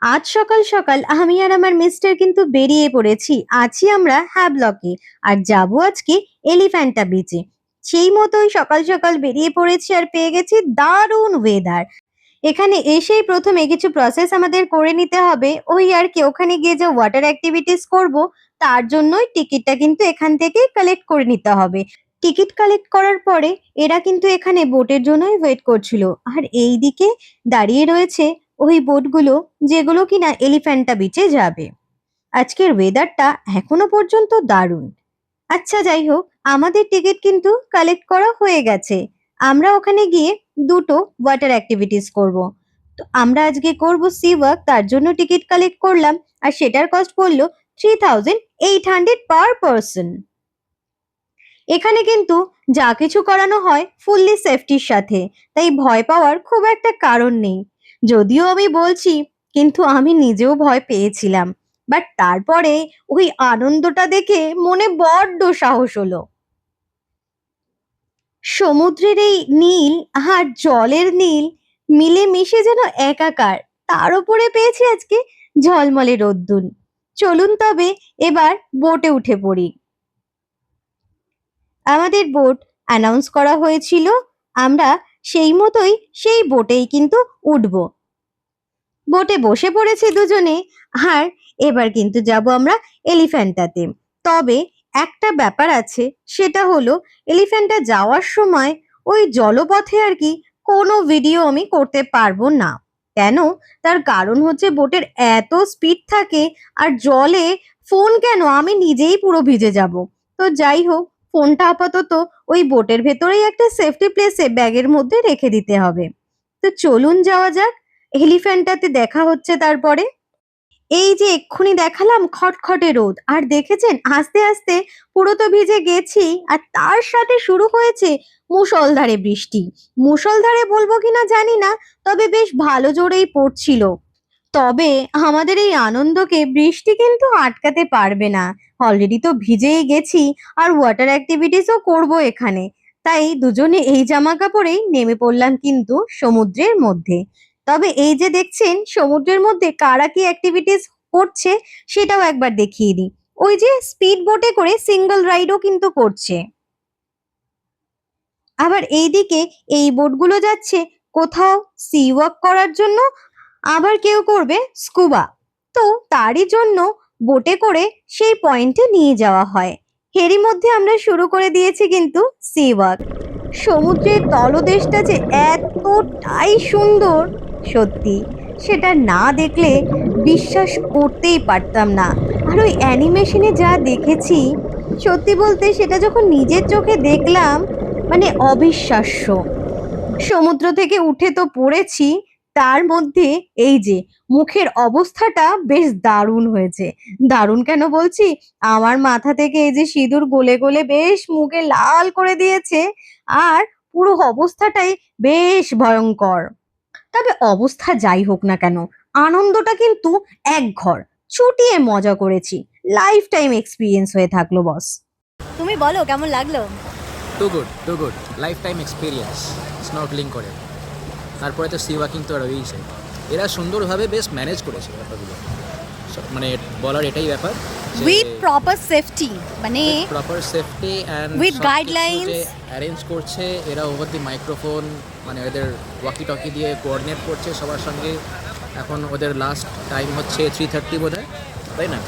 আজ সকাল সকাল আমি আর আমার মিস্টার কিন্তু বেরিয়ে পড়েছি। আছি আমরা হ্যাবলকে আর যাব আজকে এলিফ্যান্টা বিচে। সেই মতোই সকাল সকাল বেরিয়ে পড়েছি আর পেয়ে গেছি দারুণ ওয়েদার। এখানে এসেই প্রথমে কিছু প্রসেস আমাদের করে নিতে হবে, ওই আর কি। ওখানে গিয়ে যে ওয়াটার অ্যাক্টিভিটিস করব তার জন্যই টিকিটটা কিন্তু এখান থেকে কালেক্ট করে নিতে হবে। টিকিট কালেক্ট করার পরে এরা কিন্তু এখানে বোটের জন্যই ওয়েট করছিল। আর এই দিকে দাঁড়িয়ে রয়েছে ওই বোটগুলো যেগুলো কিনা এলিফ্যান্টা বিচে যাবে। আজকের ওয়েদারটা এখনো পর্যন্ত দারুণ। আচ্ছা, যাই হোক, আমাদের টিকিট কিন্তু কালেক্ট করা হয়ে গেছে। আমরা ওখানে গিয়ে দুটো ওয়াটার অ্যাক্টিভিটিস করব। তো আমরা আজকে করব সি ওয়াক, তার জন্য টিকিট কালেক্ট করলাম। আর সেটার কস্ট পড়লো 3800 পার পারসন। এখানে কিন্তু যা কিছু করানো হয় ফুললি সেফটির সাথে, তাই ভয় পাওয়ার খুব একটা কারণ নেই। যদিও আমি বলছি, কিন্তু আমি নিজেও ভয় পেয়েছিলাম। বাট তারপরে ওই আনন্দটা দেখে মনে বড্ড সাহস হলো। সমুদ্রের এই নীল আর জলের নীল মিলে মিশে যেন একাকার। তার উপরে পেয়েছি আজকে ঝলমলে রোদ্দুর। চলুন তবে এবার বোটে উঠে পড়ি। আমাদের বোট অ্যানাউন্স করা হয়েছিল, আমরা সেই মতোই সেই বোটেই কিন্তু উঠব। বোটে বসে পড়েছি দুজনে। আর এবার কিন্তু যাব আমরা এলিফ্যান্টাতে। তবে একটা ব্যাপার আছে, সেটা হলো এলিফ্যান্টা যাওয়ার সময় ওই জলপথে আর কি কোনো ভিডিও আমি করতে পারবো না। কেন? তার কারণ হচ্ছে বোটের এত স্পিড থাকে, আর জলে ফোন কেন, আমি নিজেই পুরো ভিজে যাব। তো যাই হোক, ফোনটা আপাতত ওই বোটের ভেতরেই একটা সেফটি প্লেসে ব্যাগের মধ্যে রেখে দিতে হবে। তো চলুন যাওয়া যাক। এলিফ্যান্টাতে দেখা হচ্ছে তারপরে। এই যে এক্ষুনি দেখালাম খটখটে রোদ, আর দেখেছেন আস্তে আস্তে পুরো তো ভিজে গেছি, আর তার সাথে শুরু হয়েছে মুষলধারে বৃষ্টি। মুষলধারে বলবো কিনা জানি না, তবে বেশ ভালো জোরেই পড়ছিল। তবে আমাদের এই আনন্দকে বৃষ্টি কিন্তু আটকাতে পারবে না। অলরেডি তো ভিজেই গেছি, আর ওয়াটার অ্যাক্টিভিটিসও করব এখানে। তাই দুজনে এই জামা কাপড়েই নেমে পড়লাম কিন্তু সমুদ্রের মধ্যে। তবে এই যে দেখছেন সমুদ্রের মধ্যে কারা কি অ্যাক্টিভিটিস করছে সেটাও একবার দেখিয়ে দিই। ওই যে স্পিড বোটে করে সিঙ্গেল রাইডও কিন্তু করছে। আবার এইদিকে এই বোটগুলো যাচ্ছে কোথাও সি ওয়াক করার জন্য, আবার কেউ করবে স্কুবা। তো তারই জন্য বোটে করে সেই পয়েন্টে নিয়ে যাওয়া হয়। এরই মধ্যে আমরা শুরু করে দিয়েছি কিন্তু সি ওয়াক। সমুদ্রের তলদেশটা যে এতটাই সুন্দর, সত্যি সেটা না দেখলে বিশ্বাস করতেই পারতাম না। আর ওই অ্যানিমেশনে যা দেখেছি, সত্যি বলতে সেটা যখন নিজের চোখে দেখলাম, মানে অবিশ্বাস্য। সমুদ্র থেকে উঠে তো পড়েছি, তার মধ্যে এই যে মুখের অবস্থাটা বেশ দারুণ হয়েছে। দারুণ কেন বলছি, আমার মাথা থেকে এই যে সিঁদুর গলে গলে বেশ মুখে লাল করে দিয়েছে। আর পুরো অবস্থাটাই বেশ ভয়ঙ্কর। তবে অবস্থা যাই হোক না কেন, আনন্দটা কিন্তু একঘর। চুটিয়ে মজা করেছি। লাইফ টাইম এক্সপিরিয়েন্স হয়ে থাকলো বস। তুমি বলো কেমন লাগলো? Too good lifetime experience snorkelling করে। তারপরে তো সি ওয়াকিং তো রয়েছে। এরা সুন্দরভাবে বেশ ম্যানেজ করেছে ব্যাপারগুলো। মানে বলার এটাই ব্যাপার, উইথ প্রপার সেফটি, মানে proper safety and with guidelines arrange করছে এরা ওভার দি মাইক্রোফোন। মানে ওদের ওয়াকি টকি দিয়ে কোঅর্ডিনেট করছে সবার সঙ্গে। এখন ওদের লাস্ট টাইম হচ্ছে 3:30 বোধ হয়, তাই না?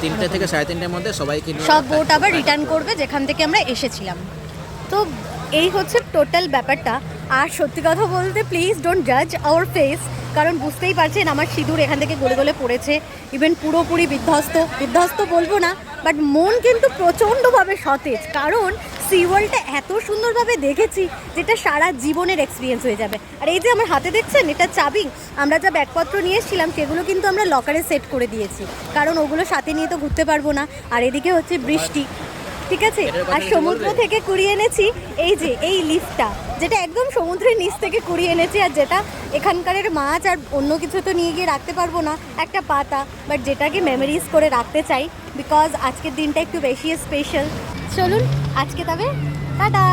3টে থেকে 3:30টার মধ্যে সবাইকে নিয়ে সব বোট আবার রিটার্ন করবে যেখান থেকে আমরা এসেছিলাম। তো এই হচ্ছে টোটাল ব্যাপারটা। আর সত্যি কথা বলতে প্লিজ ডোন্ট জাজ আওয়ার ফেস, কারণ বুঝতেই পারছেন আমার সিঁদুর এখান থেকে গলে গলে পড়েছে। ইভেন পুরোপুরি বিধ্বস্ত বলবো না, বাট মন কিন্তু প্রচণ্ডভাবে সতেজ, কারণ সি ওয়ার্ল্ডটা এত সুন্দরভাবে দেখেছি যেটা সারা জীবনের এক্সপিরিয়েন্স হয়ে যাবে। আর এই যে আমার হাতে দেখছেন, এটা চাবি। আমরা যা ব্যাগপত্র নিয়ে এসেছিলাম সেগুলো কিন্তু আমরা লকারে সেট করে দিয়েছি, কারণ ওগুলো সাথে নিয়ে তো ঘুরতে পারবো না। আর এদিকে হচ্ছে বৃষ্টি, ঠিক আছে। আর সমুদ্র থেকে কুড়িয়ে এনেছি এই যে এই লিফটটা, যেটা একদম সমুদ্রের নিচ থেকে কুড়িয়ে এনেছি, আর যেটা এখানকার মাছ আর অন্য কিছু তো নিয়ে গিয়ে রাখতে পারবো না, একটা পাতা, বাট যেটাকে মেমোরিজ করে রাখতে চাই, বিকজ আজকের দিনটা একটু বেশি স্পেশাল। চলুন আজকে তবে টাটা।